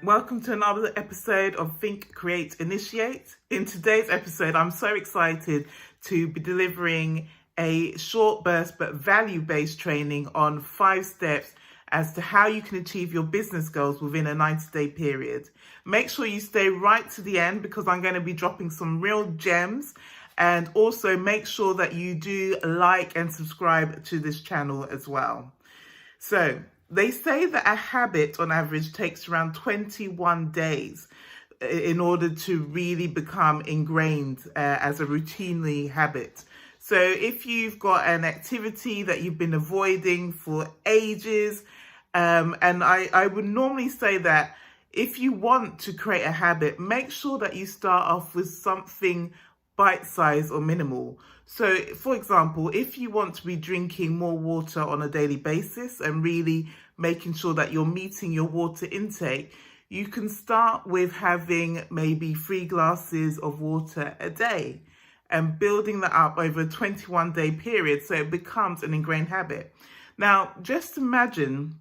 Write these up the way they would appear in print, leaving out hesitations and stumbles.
welcome to another episode of Think, Create, Initiate. In today's episode, I'm so excited to be delivering a short burst but value-based training on 5 steps as to how you can achieve your business goals within a 90-day period. Make sure you stay right to the end because I'm going to be dropping some real gems, and also make sure that you do like and subscribe to this channel as well. So, they say that a habit on average takes around 21 days in order to really become ingrained as a routinely habit. So if you've got an activity that you've been avoiding for ages, and I would normally say that if you want to create a habit, make sure that you start off with something bite-sized or minimal. So, for example, if you want to be drinking more water on a daily basis and really making sure that you're meeting your water intake, you can start with having maybe 3 glasses of water a day and building that up over a 21-day period so it becomes an ingrained habit. Now, just imagine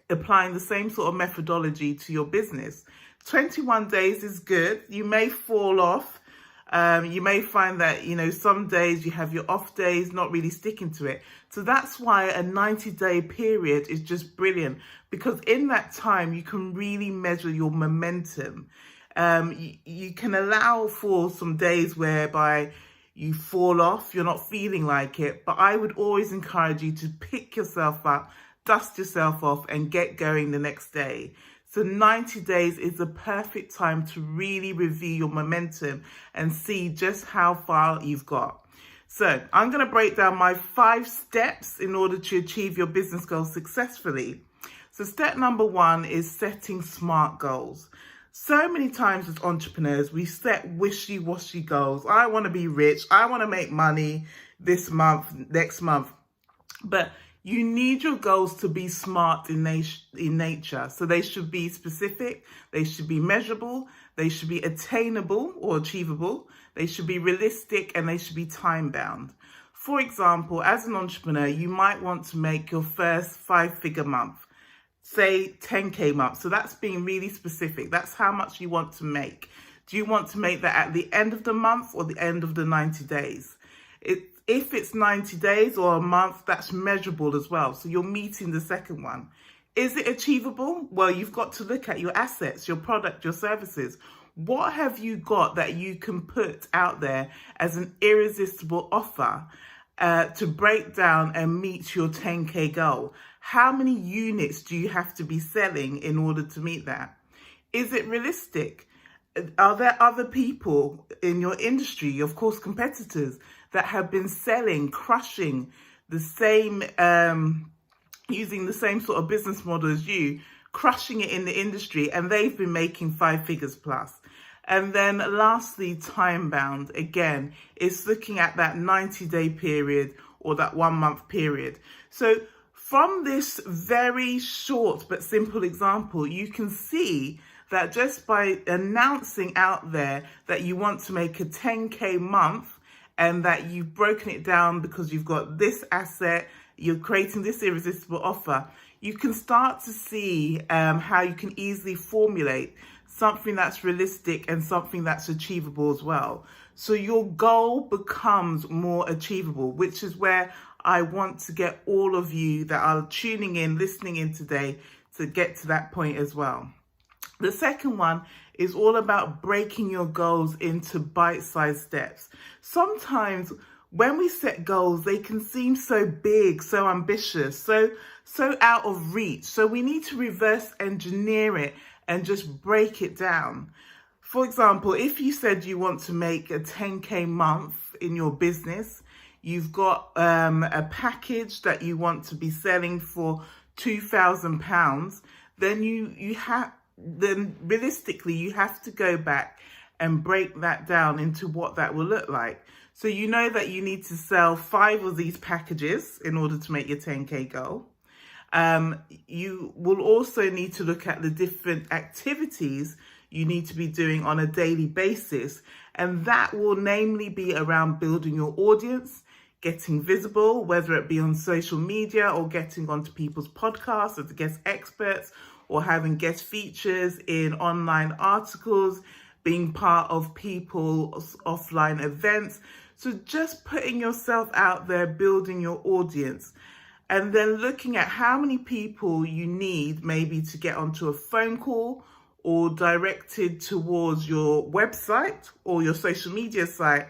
applying the same sort of methodology to your business. 21 days is good. You may fall off. You may find that, some days you have your off days, not really sticking to it. So that's why a 90-day period is just brilliant, because in that time, you can really measure your momentum. You can allow for some days whereby you fall off, you're not feeling like it. But I would always encourage you to pick yourself up, dust yourself off and get going the next day. So 90 days is the perfect time to really review your momentum and see just how far you've got. So I'm going to break down my 5 steps in order to achieve your business goals successfully. So step number 1 is setting SMART goals. So many times as entrepreneurs, we set wishy-washy goals. I want to be rich. I want to make money this month, next month. But you need your goals to be smart in nature. So they should be specific, they should be measurable, they should be attainable or achievable, they should be realistic, and they should be time-bound. For example, as an entrepreneur, you might want to make your first 5-figure month, say 10K month. So that's being really specific. That's how much you want to make. Do you want to make that at the end of the month or the end of the 90 days? If it's 90 days or a month, that's measurable as well. So you're meeting the second one. Is it achievable? Well, you've got to look at your assets, your product, your services. What have you got that you can put out there as an irresistible offer to break down and meet your 10K goal? How many units do you have to be selling in order to meet that? Is it realistic? Are there other people in your industry, of course, competitors, that have been selling, crushing the same, using the same sort of business model as you, crushing it in the industry, and they've been making 5 figures plus? And then lastly, time bound, again, is looking at that 90-day period or that 1-month period. So from this very short but simple example, you can see that just by announcing out there that you want to make a 10K month, and that you've broken it down because you've got this asset, you're creating this irresistible offer, you can start to see how you can easily formulate something that's realistic and something that's achievable as well. So your goal becomes more achievable, which is where I want to get all of you that are tuning in, listening in today, to get to that point as well. The second one is all about breaking your goals into bite-sized steps. Sometimes when we set goals, they can seem so big, so ambitious, so out of reach. So we need to reverse engineer it and just break it down. For example, if you said you want to make a 10K month in your business, you've got a package that you want to be selling for £2,000, then realistically, you have to go back and break that down into what that will look like. So you know that you need to sell 5 of these packages in order to make your 10K goal. You will also need to look at the different activities you need to be doing on a daily basis. And that will namely be around building your audience, getting visible, whether it be on social media or getting onto people's podcasts as guest experts, or having guest features in online articles, being part of people's offline events. So just putting yourself out there, building your audience, and then looking at how many people you need maybe to get onto a phone call or directed towards your website or your social media site.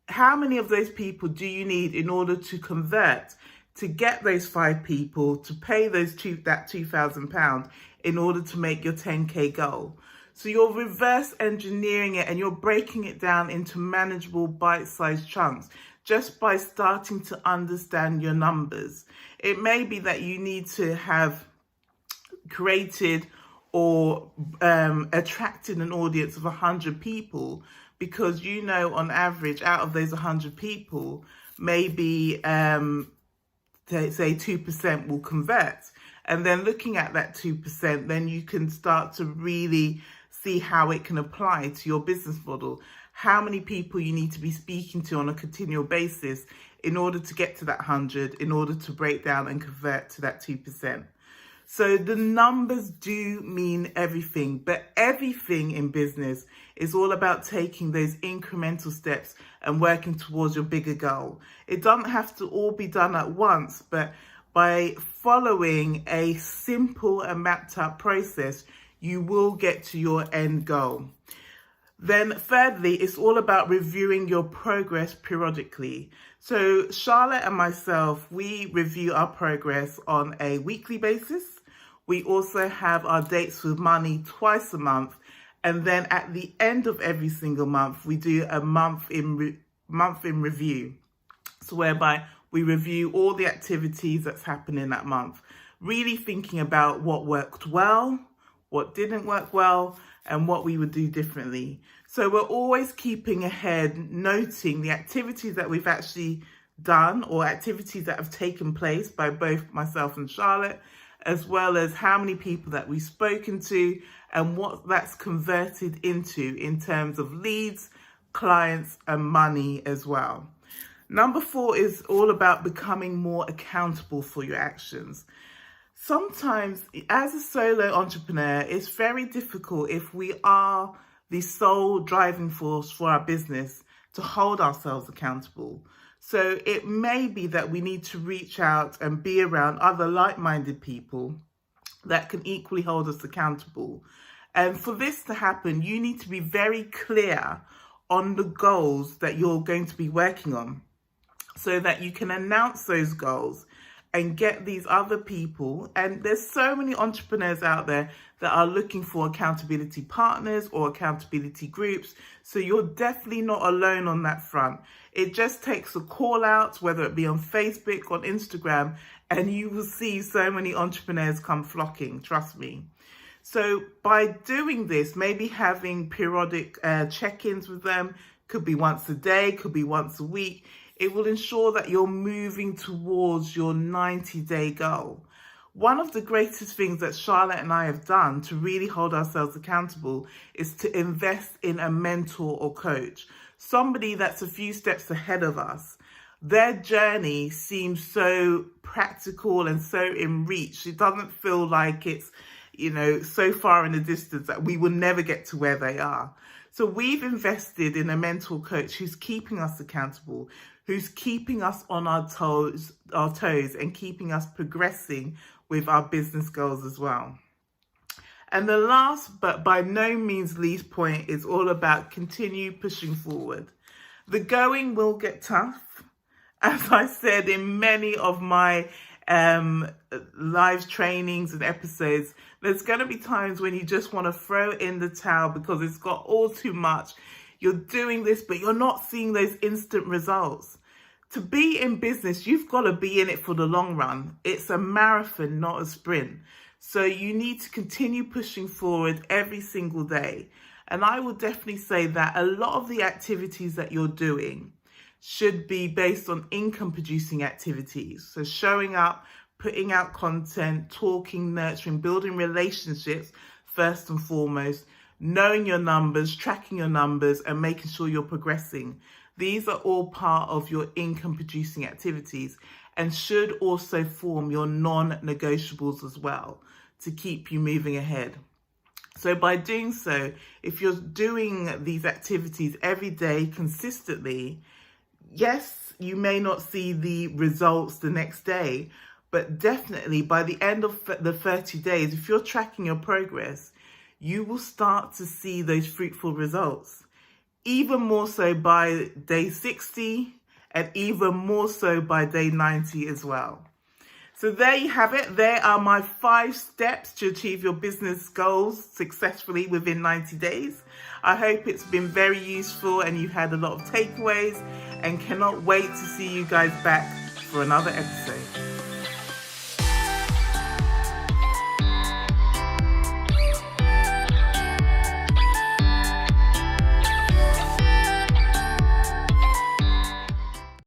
How many of those people do you need in order to convert, to get those 5 people, to pay that £2,000 in order to make your 10K goal? So you're reverse engineering it and you're breaking it down into manageable bite-sized chunks just by starting to understand your numbers. It may be that you need to have created or attracted an audience of 100 people, because you know on average out of those 100 people, maybe say 2% will convert. And then looking at that 2%, then you can start to really see how it can apply to your business model. How many people you need to be speaking to on a continual basis in order to get to that 100, in order to break down and convert to that 2%. So the numbers do mean everything, but everything in business is all about taking those incremental steps and working towards your bigger goal. It doesn't have to all be done at once, but by following a simple and mapped out process, you will get to your end goal. Then thirdly, it's all about reviewing your progress periodically. So Charlotte and myself, we review our progress on a weekly basis. We also have our dates with money twice a month. And then at the end of every single month, we do a month in review. So whereby we review all the activities that's happening that month, really thinking about what worked well, what didn't work well, and what we would do differently. So we're always keeping ahead, noting the activities that we've actually done or activities that have taken place by both myself and Charlotte, as well as how many people that we've spoken to and what that's converted into in terms of leads, clients, and money as well. Number 4 is all about becoming more accountable for your actions. Sometimes as a solo entrepreneur, it's very difficult if we are the sole driving force for our business to hold ourselves accountable. So it may be that we need to reach out and be around other like-minded people that can equally hold us accountable. And for this to happen, you need to be very clear on the goals that you're going to be working on so that you can announce those goals and get these other people. And there's so many entrepreneurs out there that are looking for accountability partners or accountability groups. So you're definitely not alone on that front. It just takes a call out, whether it be on Facebook, on Instagram, and you will see so many entrepreneurs come flocking, trust me. So by doing this, maybe having periodic check-ins with them, could be once a day, could be once a week, it will ensure that you're moving towards your 90-day goal. One of the greatest things that Charlotte and I have done to really hold ourselves accountable is to invest in a mentor or coach, somebody that's a few steps ahead of us. Their journey seems so practical and so in reach. It doesn't feel like it's, so far in the distance that we will never get to where they are. So we've invested in a mentor coach who's keeping us accountable, who's keeping us on our toes and keeping us progressing with our business goals as well. And the last, but by no means least point, is all about continue pushing forward. The going will get tough. As I said in many of my live trainings and episodes, there's going to be times when you just want to throw in the towel because it's got all too much. You're doing this, but you're not seeing those instant results. To be in business, you've got to be in it for the long run. It's a marathon, not a sprint. So you need to continue pushing forward every single day. And I will definitely say that a lot of the activities that you're doing should be based on income producing activities. So showing up, putting out content, talking, nurturing, building relationships first and foremost, knowing your numbers, tracking your numbers, and making sure you're progressing. These are all part of your income producing activities and should also form your non-negotiables as well. to keep you moving ahead. So by doing so, if you're doing these activities every day consistently, yes, you may not see the results the next day, but definitely by the end of the 30 days, if you're tracking your progress, you will start to see those fruitful results. Even more so by day 60 and even more so by day 90 as well. So there you have it. There are my 5 steps to achieve your business goals successfully within 90 days. I hope it's been very useful and you've had a lot of takeaways, and cannot wait to see you guys back for another episode.